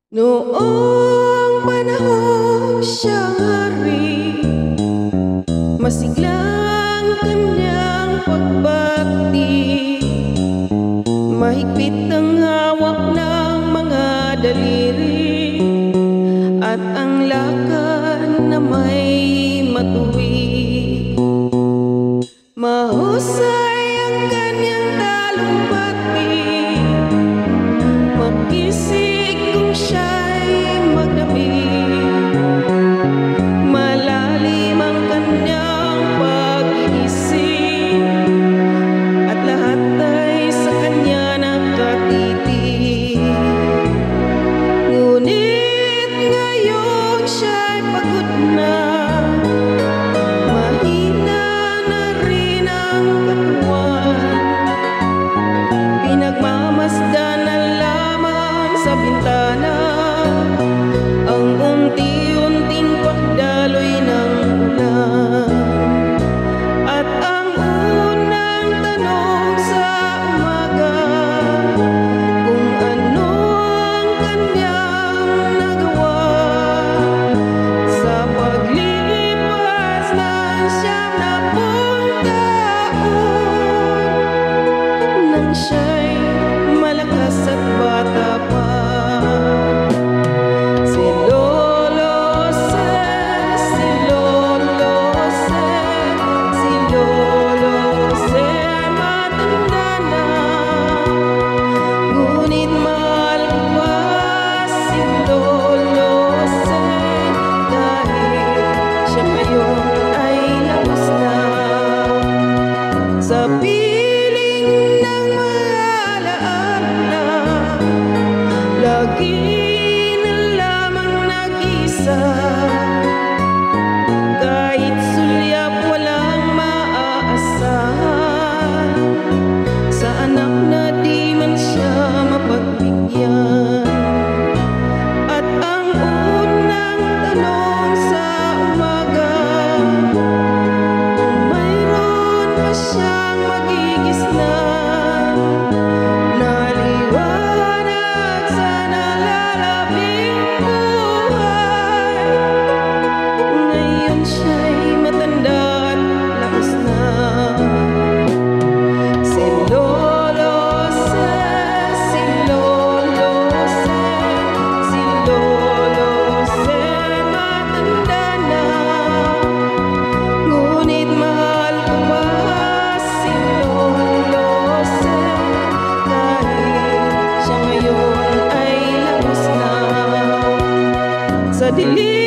Noong panahon siyang hari, masiglang kanyang pagbati. Mahigpit ang hawak ng mga daliri, at ang lakad na may matuwid. Mahusay ang kanyang talumpati, makisig kung siya'y magdamig. Malalim ang kanyang pag-iisip, at lahat ay sa kanya nakatitig. Ngunit ngayon siya'y pagod na, mahina na rin ang katawan. Pinagmamasdan na lamang sa bintana ang unti-unting pagdaloy ng ulan. At ang unang tanong sa umaga, kung ano ang kanyang nagawa sa paglipas ng 90 taon, nang siya'y malakas at bata pa. Si Lolo Se, si Lolo Se, si Lolo Se ay matanda na. Ngunit mahal ko pa si Lolo Se, dahil siya ngayon ay labas na. Sa piling ng mga alaala, lagi na lamang nag-isa. Kahit sulyap walang maaasahan, sa anak na di man siya mapagbigyan. At ang unang tanong sa umaga, kung mayroon pa siyang magigisnan na liwanag sa nalalabing buhay. Ngayon siya'y matanda at lakas na. Si Lolo Se, si Lolo Se, si Lolo Se matanda na. Ngunit mahal ko pa si Lolo Se, kahit siya ngayon ay labas na. Sa dilim